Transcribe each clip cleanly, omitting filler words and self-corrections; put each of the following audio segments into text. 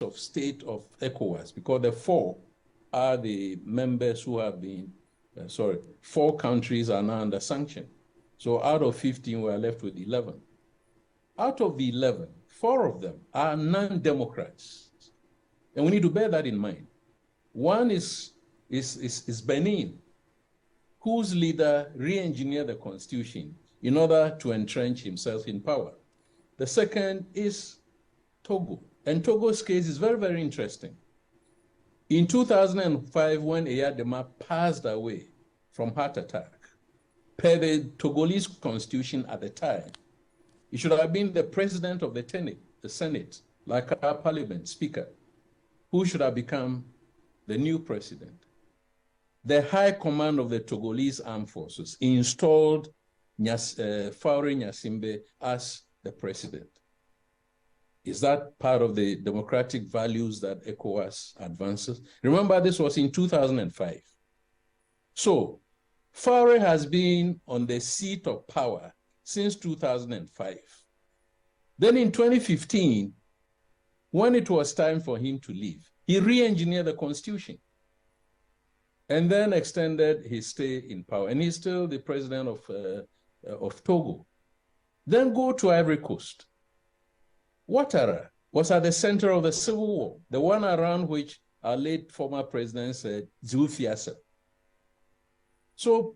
of state of ECOWAS, because the 4 are the members who have been, 4 countries are now under sanction. So out of 15, we are left with 11. Out of the 11, 4 of them are non-democrats. And we need to bear that in mind. One is Benin, whose leader re-engineered the constitution in order to entrench himself in power. The second is Togo. And Togo's case is very, very interesting. In 2005, when Eyadema passed away from heart attack, per the Togolese constitution at the time, it should have been the president of the Senate, like our parliament speaker, who should have become the new president. The high command of the Togolese armed forces installed Faure Nyasimbe as the president. Is that part of the democratic values that ECOWAS advances? Remember, this was in 2005. So Faure has been on the seat of power since 2005. Then in 2015, when it was time for him to leave, he re-engineered the constitution and then extended his stay in power. And he's still the president of Togo. Then go to Ivory Coast. Ouattara was at the center of the civil war, the one around which our late former president said, Zoufiasa. So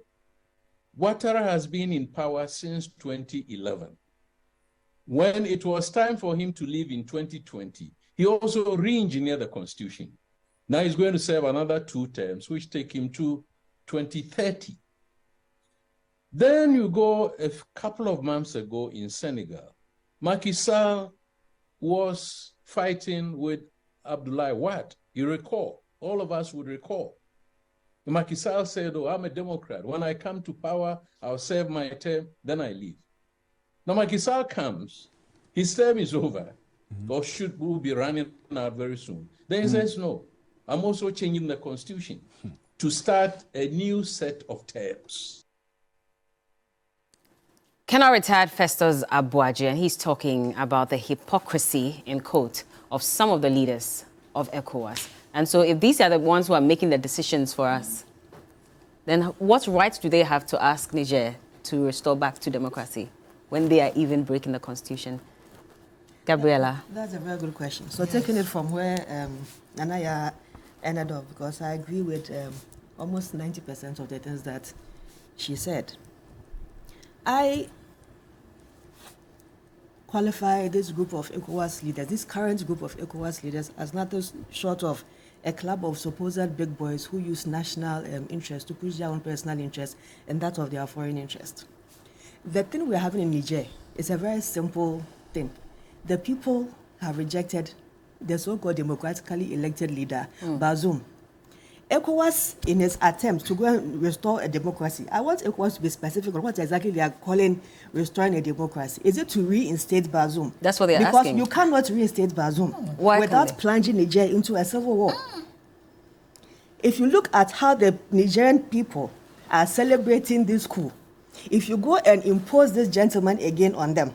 Ouattara has been in power since 2011. When it was time for him to leave in 2020, he also re-engineered the constitution. Now he's going to serve another 2 terms, which take him to 2030. Then you go a couple of months ago in Senegal. Macky Sall was fighting with Abdoulaye Wade. You recall, all of us would recall. Macky Sall said, oh, I'm a Democrat. When I come to power, I'll serve my term, then I leave. Now Macky Sall comes, his term is over, or will be running out very soon. Then he says, no, I'm also changing the constitution to start a new set of terms. Kenal retired Festus Abuaji, and he's talking about the hypocrisy, in quote, of some of the leaders of ECOWAS. And so if these are the ones who are making the decisions for us, then what rights do they have to ask Niger to restore back to democracy when they are even breaking the constitution? Gabriela? That's a very good question. So taking it from where Nanaya ended up, because I agree with almost 90% of the things that she said. I qualify this group of ECOWAS leaders, this current group of ECOWAS leaders, as nothing short of a club of supposed big boys who use national interest to push their own personal interest and that of their foreign interest. The thing we're having in Niger is a very simple thing. The people have rejected the so-called democratically elected leader, Bazoum. ECOWAS, in its attempt to go and restore a democracy, I want ECOWAS to be specific on what exactly they are calling restoring a democracy. Is it to reinstate Bazoum? That's what they're asking. Because you cannot reinstate Bazoum without plunging Niger into a civil war. If you look at how the Nigerian people are celebrating this coup, if you go and impose this gentleman again on them,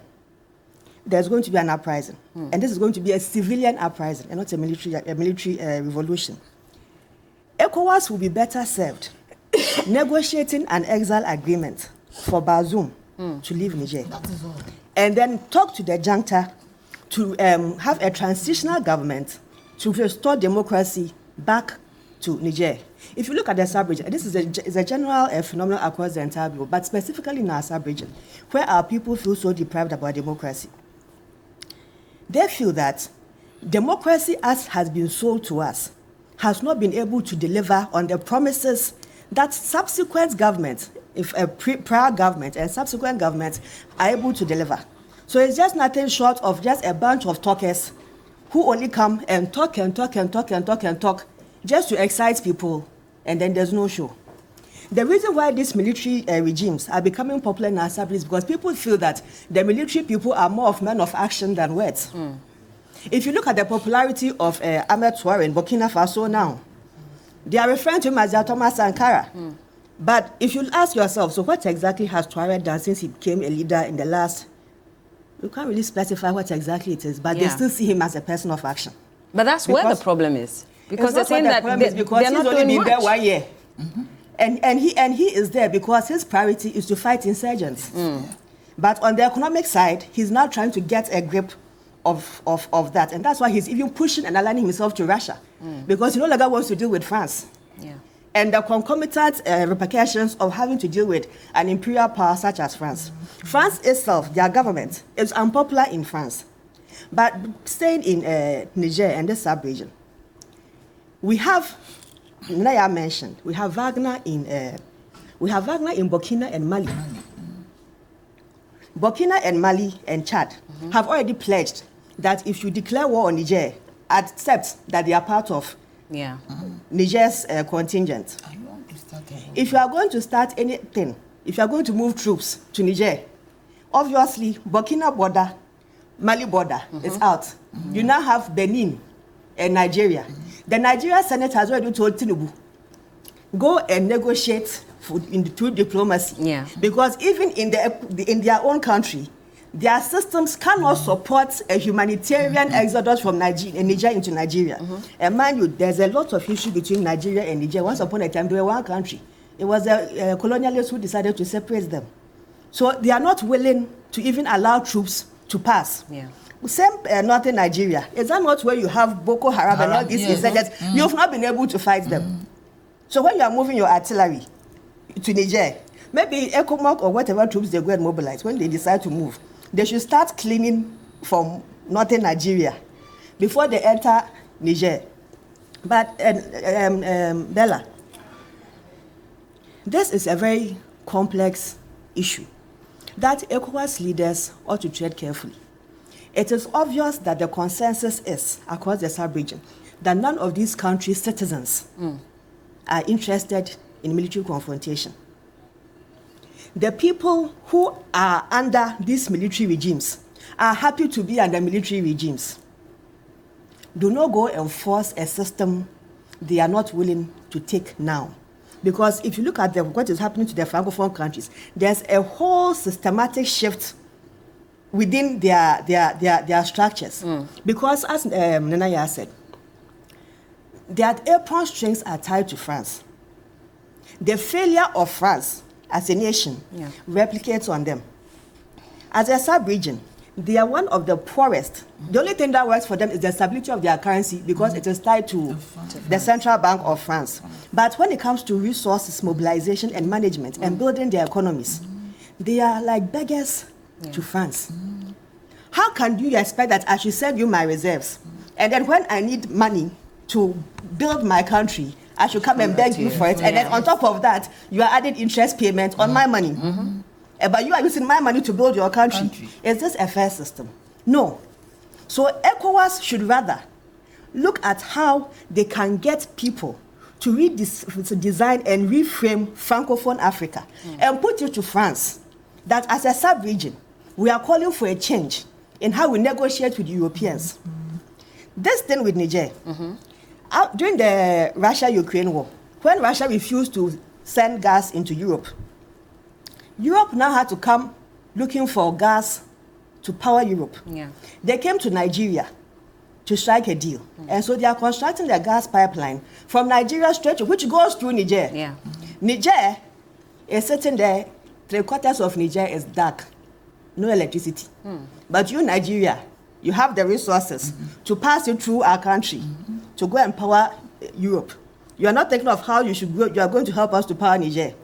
there's going to be an uprising. And this is going to be a civilian uprising and not a military revolution. ECOWAS will be better served negotiating an exile agreement for Bazoum to leave Niger. And then talk to the junta to have a transitional government to restore democracy back to Niger. If you look at the sub-region, this is a general phenomenon across the entire globe, but specifically in our sub-region, where our people feel so deprived about democracy. They feel that democracy as has been sold to us has not been able to deliver on the promises that subsequent governments, if a prior government and subsequent governments are able to deliver. So it's just nothing short of just a bunch of talkers who only come and talk and talk and talk and talk and talk just to excite people, and then there's no show. The reason why these military regimes are becoming popular in our sub is because people feel that the military people are more of men of action than words. If you look at the popularity of Ahmed Touare in Burkina Faso now, they are referring to him as Thomas Sankara. But if you ask yourself, so what exactly has Touare done since he became a leader in the last? You can't really specify what exactly it is, but they still see him as a person of action. But that's where the problem is. Because they're saying that because they're not he's only doing been there much. 1 year. And he is there because his priority is to fight insurgents. But on the economic side, he's now trying to get a grip of that. And that's why he's even pushing and aligning himself to Russia. Because he no longer wants to deal with France. Yeah. And the concomitant repercussions of having to deal with an imperial power such as France. France itself, their government, is unpopular in France. But staying in Niger and the sub-region, we have, Naya mentioned, we have Wagner in Burkina and Mali. Burkina and Mali and Chad have already pledged that if you declare war on Niger, accept that they are part of Niger's contingent. If you are going to start anything, if you are going to move troops to Niger, obviously Burkina border, Mali border is out. You now have Benin and Nigeria. The Nigerian Senate has already told Tinubu, go and negotiate through diplomacy. Yeah. Because even in their own country, their systems cannot support a humanitarian exodus from Niger into Nigeria. And mind you, there's a lot of issue between Nigeria and Niger. Once upon a time, they were one country. It was the colonialists who decided to separate them. So they are not willing to even allow troops to pass. Yeah. Same northern Nigeria. Is that not where you have Boko Haram and all these insurgents? You've not been able to fight them. So when you are moving your artillery to Niger, maybe ECOMOG or whatever troops they go and mobilize, when they decide to move, they should start cleaning from northern Nigeria before they enter Niger. But Bella, this is a very complex issue that ECOWAS leaders ought to tread carefully. It is obvious that the consensus is, across the sub-region, that none of these countries' citizens are interested in military confrontation. The people who are under these military regimes are happy to be under military regimes. Do not go and force a system they are not willing to take now. Because if you look at what is happening to the Francophone countries, there's a whole systematic shift within their structures. Because as Nanaya said, their apron strings are tied to France. The failure of France as a nation replicates on them. As a sub-region, they are one of the poorest. The only thing that works for them is the stability of their currency because it is tied to the Central Bank of France. But when it comes to resources, mobilization, and management, and building their economies, they are like beggars to France. How can you expect that I should send you my reserves, and then when I need money to build my country, I should come and beg you for it, and then on top of that, you are adding interest payment on my money. But you are using my money to build your country. Is this a fair system? No. So ECOWAS should rather look at how they can get people to redesign and reframe Francophone Africa and put it to France that as a sub-region, we are calling for a change in how we negotiate with Europeans. This thing with Niger, during the Russia-Ukraine war, when Russia refused to send gas into Europe, Europe now had to come looking for gas to power Europe. They came to Nigeria to strike a deal. And so they are constructing their gas pipeline from Nigeria straight to, which goes through Niger. Niger is sitting there, 3/4 of Niger is dark, no electricity. But you, Nigeria, you have the resources to pass it through our country to go and power Europe. You are not thinking of how you should go, you are going to help us to power Niger.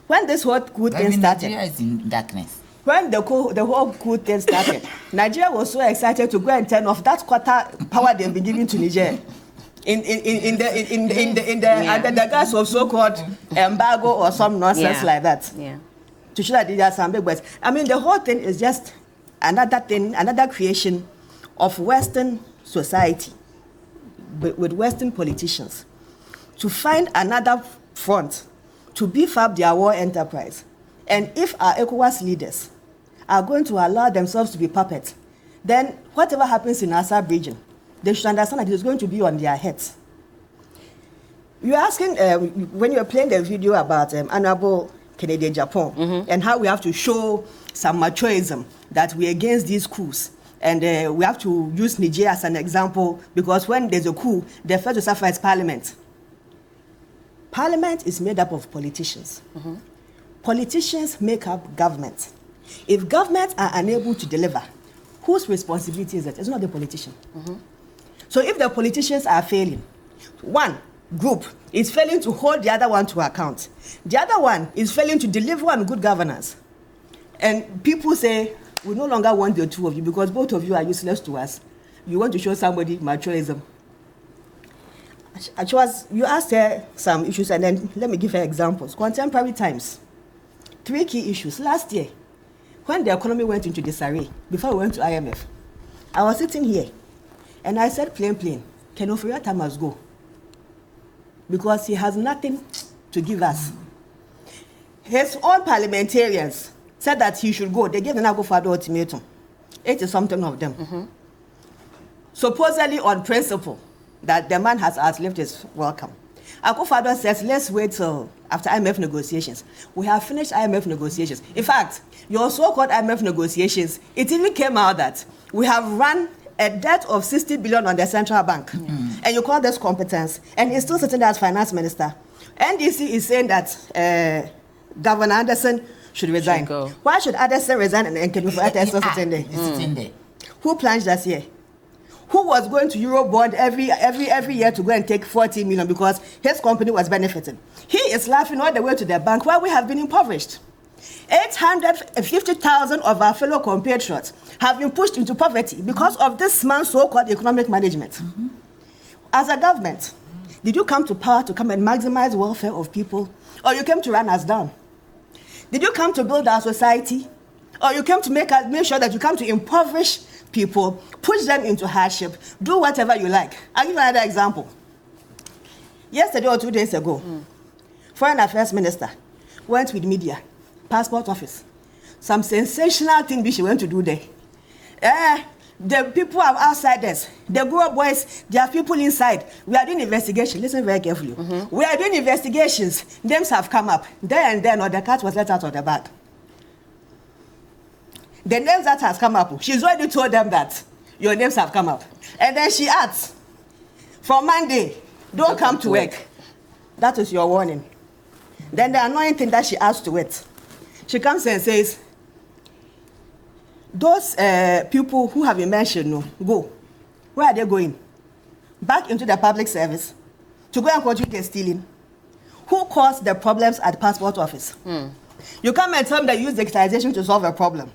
When this whole coup thing started, Nigeria is in darkness. When the whole coup thing started, Nigeria was so excited to go and turn off that quarter power they've been giving to Niger under the guise of so-called embargo or some nonsense like that. To show that there are some big words. I mean, the whole thing is just another creation of Western society with Western politicians to find another front to beef up their war enterprise. And if our ECOWAS leaders are going to allow themselves to be puppets, then whatever happens in our sub-region, they should understand that it is going to be on their heads. You're asking, when you were playing the video about Honorable Kennedy Japan and how we have to show some machoism that we're against these coups And we have to use Niger as an example, because when there's a coup, the first to suffer is parliament. Parliament is made up of politicians. Politicians make up government. If governments are unable to deliver, whose responsibility is it? It's not the politician. So if the politicians are failing, one group is failing to hold the other one to account. The other one is failing to deliver on good governance. And people say, we no longer want the two of you because both of you are useless to us. You want to show somebody materialism. You asked her some issues, and then let me give her examples. Contemporary times. 3 key issues. Last year, when the economy went into disarray, before we went to IMF, I was sitting here, and I said plain, Ken Ofori-Atta must go, because he has nothing to give us. His own parliamentarians said that he should go. They gave the Akufo-Addo ultimatum. 80-something of them. Supposedly on principle, that the man has outlived his welcome. Akufo-Addo says, let's wait till after IMF negotiations. We have finished IMF negotiations. In fact, your so-called IMF negotiations, it even came out that we have run a debt of 60 billion on the central bank. And you call this competence. And he's still sitting there as finance minister. NDC is saying that Governor Anderson should resign. Why should Anderson resign and Ken Ofori-Atta still sitting there? Sitting there. Who plunged us here? Who was going to Eurobond every year to go and take 40 million because his company was benefiting? He is laughing all the way to the bank where we have been impoverished. 850,000 of our fellow compatriots have been pushed into poverty because of this man's so-called economic management. As a government, did you come to power to come and maximize welfare of people, or you came to run us down? Did you come to build our society, or you came to make sure that you come to impoverish people, push them into hardship, do whatever you like? I'll give you another example. Yesterday or 2 days ago, Foreign Affairs Minister went with media, passport office. Some sensational thing she went to do there. The people are outsiders. The Guru boys, there are people inside. We are doing investigation. Listen very carefully. We are doing investigations. Names have come up. There and then, or the cat was let out of the bag. The names that has come up, she's already told them that your names have come up. And then she adds, from Monday, don't come to work. That is your warning. Then the annoying thing that she adds to it, she comes and says, those people who have been mentioned, go. Where are they going? Back into the public service to go and continue stealing. Who caused the problems at the passport office? You come and tell them that you use digitization to solve a problem.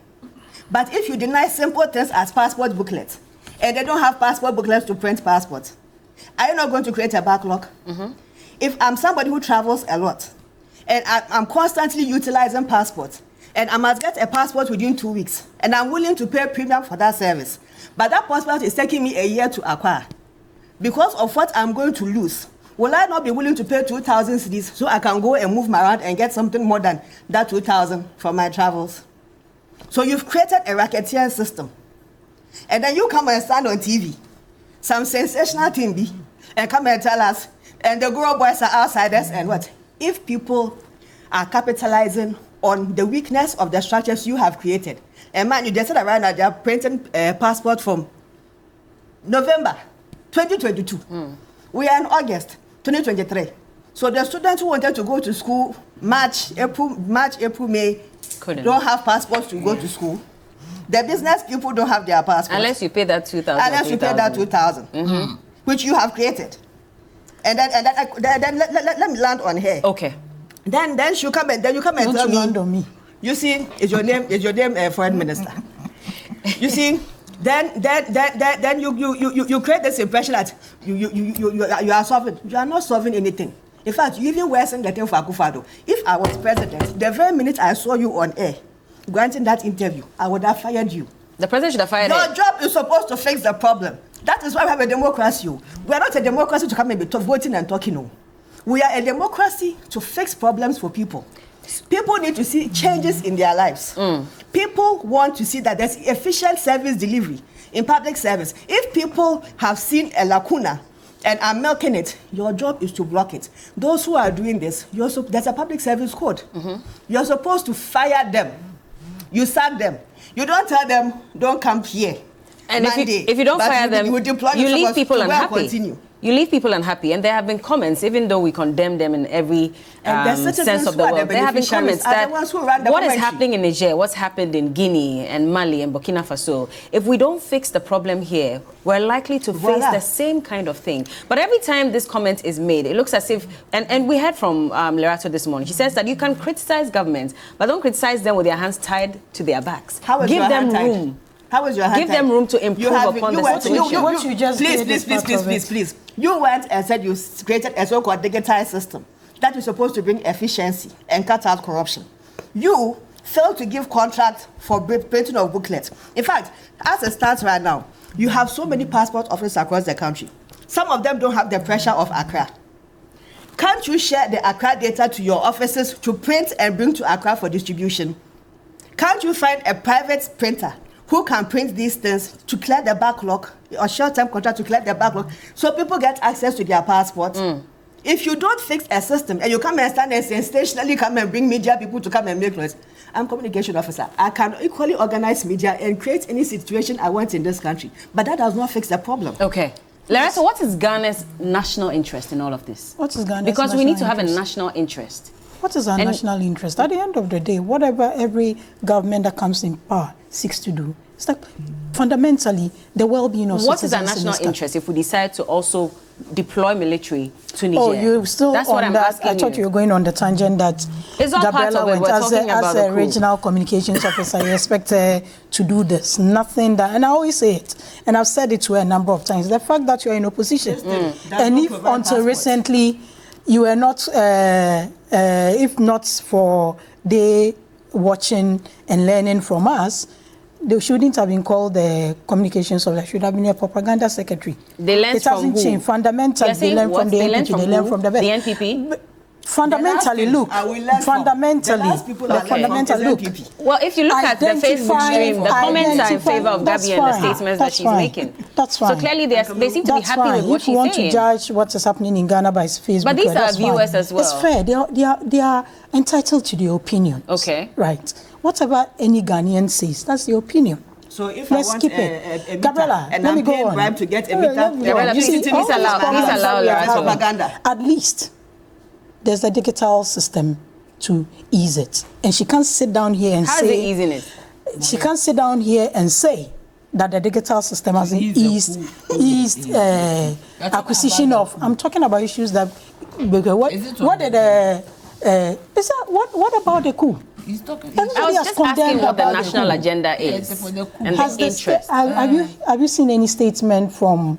But if you deny simple things as passport booklets, and they don't have passport booklets to print passports, are you not going to create a backlog? If I'm somebody who travels a lot, and I'm constantly utilizing passports, and I must get a passport within 2 weeks, and I'm willing to pay premium for that service, but that passport is taking me a year to acquire, because of what I'm going to lose, will I not be willing to pay 2,000 cedis so I can go and move around and get something more than that 2,000 for my travels? So you've created a racketeering system. And then you come and stand on TV, some sensational thing and come and tell us, and the Guru boys are outsiders and what? If people are capitalizing on the weakness of the structures you have created, and man, you just said right now they are printing a passport from November 2022. We are in August 2023. So the students who wanted to go to school March, April, May, don't have passports to go to school. The business people don't have their passports. Unless you pay that 2,000. Unless you pay that 2,000, which you have created. And then let me land on here. Okay. Then you come and tell me. You see, is your name foreign minister? You see, then you create this impression that you are solving. You are not solving anything. In fact, you even worsen the thing for Akufo-Addo. If I was president, the very minute I saw you on air granting that interview, I would have fired you. The president should have fired Your job is supposed to fix the problem. That is why we have a democracy. We are not a democracy to come and be voting and talking. We are a democracy to fix problems for people. People need to see changes in their lives. People want to see that there's efficient service delivery in public service. If people have seen a lacuna and are milking it, your job is to block it. Those who are doing this, there's a public service code. You're supposed to fire them. You sack them. You don't tell them, don't come here. And Monday, if you don't fire them, you leave people unhappy. Continue. You leave people unhappy, and there have been comments, even though we condemn them in every sense of the word. There have been comments that what is happening in Niger, what's happened in Guinea and Mali and Burkina Faso, if we don't fix the problem here, we're likely to face the same kind of thing. But every time this comment is made, it looks as if, and we heard from Lerato this morning, she says that you can criticize governments, but don't criticize them with their hands tied to their backs. Give them room. How is your hand Give them room to improve upon the situation. Please. You went and said you created a so-called digitized system that is supposed to bring efficiency and cut out corruption. You failed to give contract for printing of booklets. In fact, as it stands right now, you have so many passport offices across the country. Some of them don't have the pressure of Accra. Can't you share the Accra data to your offices to print and bring to Accra for distribution? Can't you find a private printer who can print these things to clear the backlog, or short-term contract to clear the backlog, so people get access to their passport? If you don't fix a system and you come and stand and sensationally come and bring media people to come and make noise, I'm communication officer. I can equally organize media and create any situation I want in this country, but that does not fix the problem. Okay. Larissa, what is Ghana's national interest in all of this? What is Ghana's Because we need to have interest? a national interest. What is our national interest? At the end of the day, whatever every government that comes in power seeks to do, it's like fundamentally the well-being of What is citizens. our national interest if we decide to also deploy military to Niger? Oh, you're still That's on what I'm that. asking I thought you were going on the tangent that it's all part Gabriela of it. went We're as talking about a the coup. regional communications officer. You expect her to do this. Nothing that, and I always say it, and I've said it to her a number of times. The fact that you're in opposition, and if until recently you were not, if not for they watching and learning from us, they shouldn't have been called the communications officer. Should have been a propaganda secretary. They learned it hasn't from changed. Fundamentally, they learn from the NPP. They learn from the best. The NPP? Fundamentally, look. Fundamentally, look. Well, if you look at the Facebook stream, the comments are in favor of Gabi and the statements that she's making. That's fine. So clearly, they seem to be happy with what she's saying. If you want to judge what is happening in Ghana by Facebook, but these are viewers as well. It's fair. They are entitled to their opinion. Okay. Right. Whatever any Ghanaian says, that's the opinion. So if Let's I want keep a Gabriela, and let I'm me go paying on. bribe to get a meter, Gabriela, please allow propaganda. At least there's a digital system to ease it, and she can't sit down here and say. How is it easing it? She can't sit down here and say that the digital system hasn't eased acquisition of. I'm talking about issues that. What about the coup? I was just asking what the national agenda is and the interest. Have you seen any statement from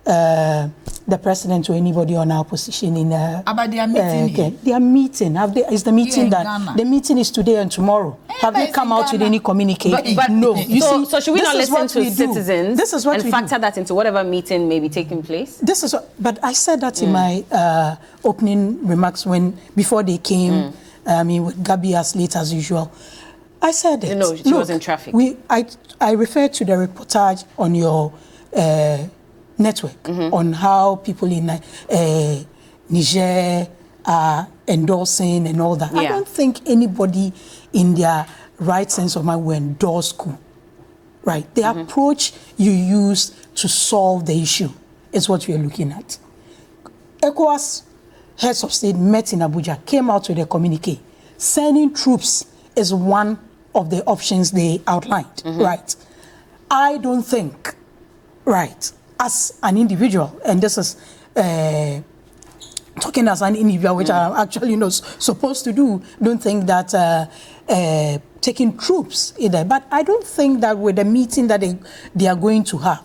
the president or anybody on our position in about their meeting? Their meeting. Is the meeting done? The meeting is today and tomorrow. Have they come out with any communique? But no. So should we not listen to citizens this is what and factor that into whatever meeting may be taking place? This is but I said that in my opening remarks before they came. With Gabi as late as usual. I said it. No, she was in traffic. I referred to the reportage on your network on how people in Niger are endorsing and all that. Yeah. I don't think anybody in their right sense of mind will endorse coup. Right? The approach you use to solve the issue is what we are looking at. ECOWAS heads of state met in Abuja, came out with a communique. Sending troops is one of the options they outlined, right? I don't think, right, as an individual, and this is talking as an individual, which I'm actually not supposed to do, don't think that taking troops either. But I don't think that with the meeting that they are going to have,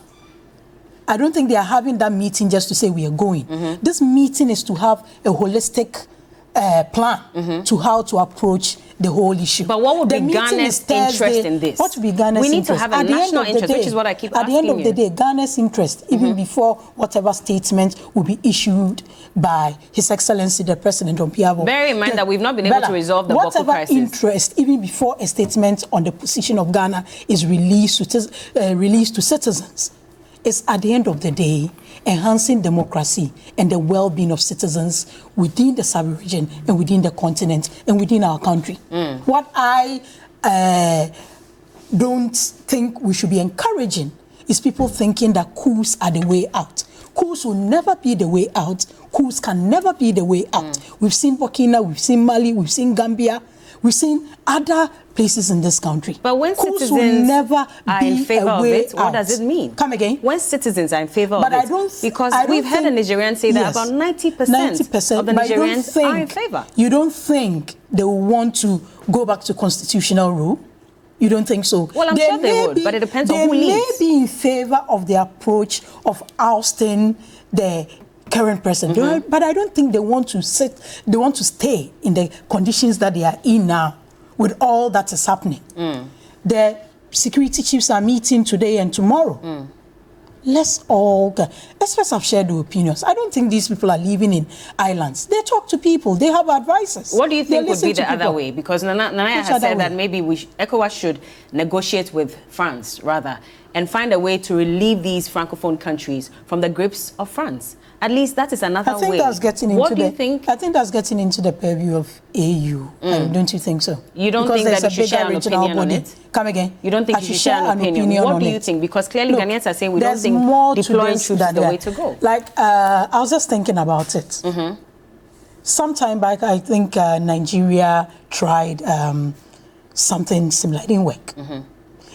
I don't think they are having that meeting just to say we are going. This meeting is to have a holistic plan to how to approach the whole issue. But what would be Ghana's interest in this? What would be Ghana's interest? We need to have a national interest, which is what I keep asking you. At the end of the day, Ghana's interest, even before whatever statement will be issued by His Excellency the President Ompiavo. Bear in mind that we've not been able to resolve the Boko crisis. Whatever interest, even before a statement on the position of Ghana is released to citizens, is at the end of the day enhancing democracy and the well-being of citizens within the sub-region and within the continent and within our country. What I don't think we should be encouraging is people thinking that coups are the way out. Coups will never be the way out. Coups can never be the way out. We've seen Burkina, we've seen Mali, we've seen Gambia, we've seen other places in this country. But when coups citizens will never are be in favor a of way it, what does it mean? Come again? When citizens are in favor But of I it, don't, because I don't we've heard a Nigerian say that about 90% of the but Nigerians are in favor. You don't think they will want to go back to constitutional rule? You don't think so? Well, I'm sure they would, but it depends on who leads. They may be in favor of the approach of ousting the current president, but I don't think they want to stay in the conditions that they are in now with all that is happening. The security chiefs are meeting today and tomorrow. Let's all, experts have shared their opinions. I don't think these people are living in islands. They talk to people. They have advisors. What do you think would be the other way? Because Nana has said that maybe ECOWAS should negotiate with France, rather, and find a way to relieve these Francophone countries from the grips of France. At least that is another way. I think that's getting into what do you think? I think that's getting into the purview of AU. Don't you think so? You don't think that you should share an opinion on it? Come again. You don't think you should share an opinion? What do you think? Because clearly Ghanaians are saying we don't think deploying troops is the way to go. Like, I was just thinking about it. Sometime back, I think Nigeria tried something similar. It didn't work.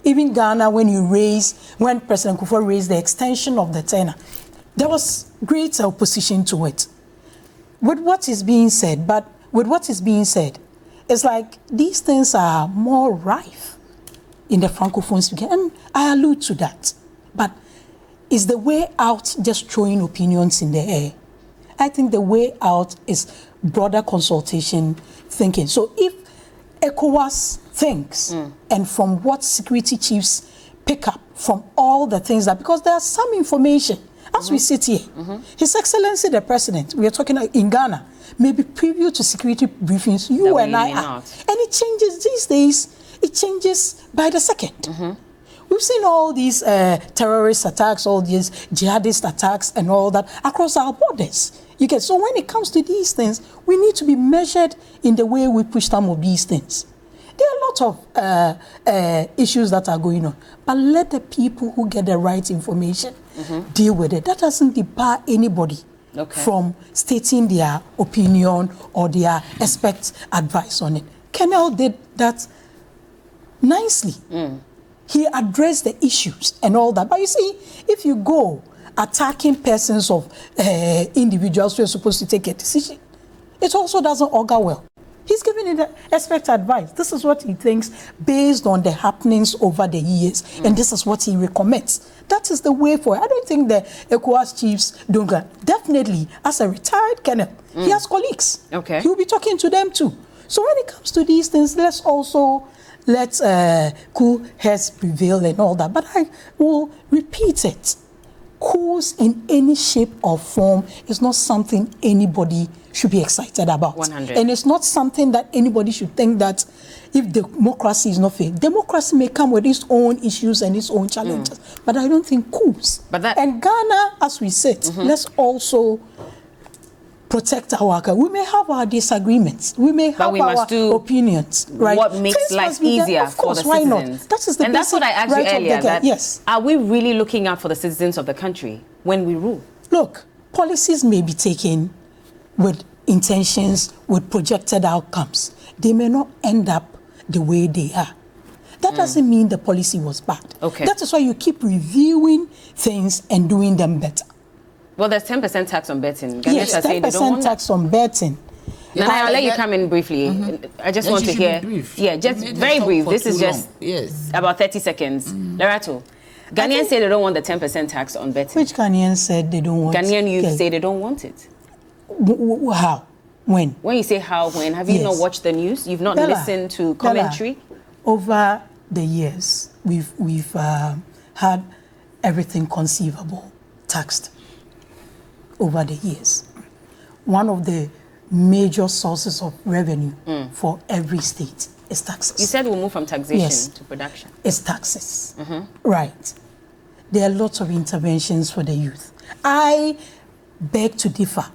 Even Ghana, when President Kufuor raised the extension of the tenure, there was great opposition to it. With what is being said, it's like these things are more rife in the Francophone speaking, and I allude to that. But is the way out just throwing opinions in the air? I think the way out is broader consultation thinking. So if ECOWAS thinks, and from what security chiefs pick up from all the things that, because there's some information, as we sit here, His Excellency the President, we are talking in Ghana, maybe preview to security briefings, you and I are. And it changes these days, it changes by the second. We've seen all these terrorist attacks, all these jihadist attacks and all that across our borders. So when it comes to these things, we need to be measured in the way we push some of these things. There are a lot of issues that are going on, but let the people who get the right information deal with it. That doesn't debar anybody from stating their opinion or their expert advice on it. Kenel did that nicely. He addressed the issues and all that. But you see, if you go attacking persons of individuals who are supposed to take a decision, it also doesn't augur well. He's giving it expert advice. This is what he thinks based on the happenings over the years, and this is what he recommends. That is the way forward. I don't think the ECOWAS chiefs don't go. Definitely, as a retired colonel, he has colleagues. He will be talking to them too. So when it comes to these things, let's also let coup heads prevail and all that. But I will repeat it. Coups in any shape or form is not something anybody should be excited about. 100. And it's not something that anybody should think that if democracy is not fair. Democracy may come with its own issues and its own challenges, but I don't think coups. And Ghana, as we said, let's also protect our. We may have our disagreements. We may have our opinions. Right? What makes life easier for the citizens. Why not? That is the and that's what I asked you earlier. That yes. Are we really looking out for the citizens of the country when we rule? Look, policies may be taken with intentions, with projected outcomes. They may not end up the way they are. That doesn't mean the policy was bad. That is why you keep reviewing things and doing them better. Well, there's 10% tax on betting. Yes, 10% tax on betting. Yeah, I'll let you come in briefly. I just want to hear. Yeah, just very brief. This is just about 30 seconds. Lerato, Ghanaians say they don't want the 10% tax on betting. Which Ghanaians said they don't want it? Ghanaian youth say they don't want it. How? When? When you say how, when? Have you not watched the news? You've not listened to commentary? Over the years, we've had everything conceivable taxed. Over the years, one of the major sources of revenue for every state is taxes. You said we'll move from taxation to production. It's taxes. Right. There are lots of interventions for the youth. I beg to differ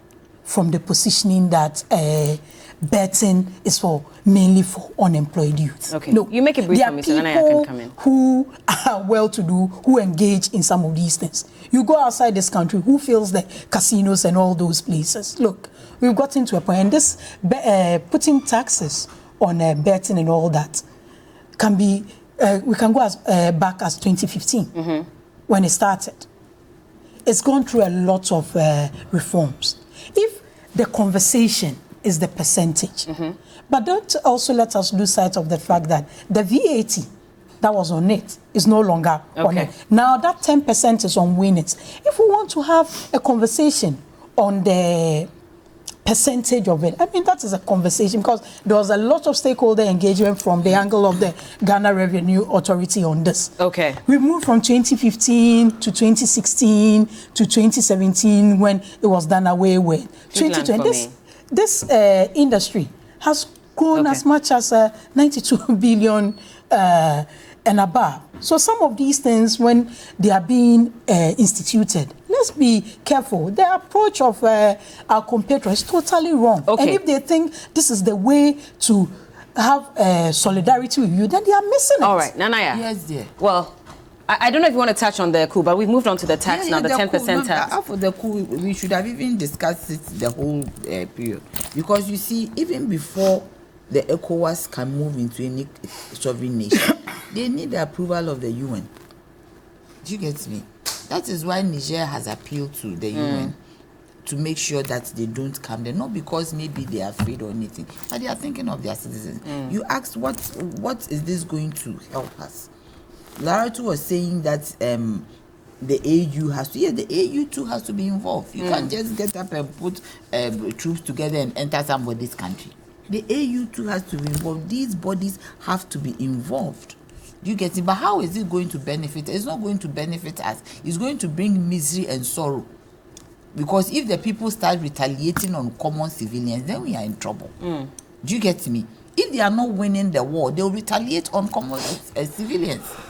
from the positioning that betting is mainly for unemployed youth. Okay. No, you make it brief for me so then I can come in. Who are well-to-do, who engage in some of these things. You go outside this country, who fills the casinos and all those places? Look, we've gotten to a point, and this putting taxes on betting and all that can be, we can go back as 2015 when it started. It's gone through a lot of reforms. If the conversation is the percentage, but don't also let us lose sight of the fact that the VAT that was on it is no longer on it. Now that 10% is on winnings. If we want to have a conversation on the percentage of it, I mean, that is a conversation because there was a lot of stakeholder engagement from the angle of the Ghana Revenue Authority on this. Okay. We moved from 2015 to 2016 to 2017 when it was done away with. 2020, this industry has grown as much as 92 billion and above. So some of these things, when they are being instituted, let's be careful. The approach of our competitors is totally wrong. And if they think this is the way to have solidarity with you, then they are missing it. All right, Nanaya. Yes, dear. Well, I don't know if you want to touch on the coup, but we've moved on to the tax now, the 10% tax. After the coup, we should have even discussed it the whole period. Because you see, even before the ECOWAS can move into any sovereign nation, they need the approval of the UN. Do you get me? That is why Niger has appealed to the UN to make sure that they don't come there. Not because maybe they are afraid or anything, but they are thinking of their citizens. You asked, what is this going to help us? Laratu was saying that the AU has to, the AU too has to be involved. You can't just get up and put troops together and enter somebody's country. The AU too has to be involved. These bodies have to be involved. Do you get it? But how is it going to benefit? It's not going to benefit us. It's going to bring misery and sorrow. Because if the people start retaliating on common civilians, then we are in trouble. Do you get me? If they are not winning the war, they will retaliate on common civilians.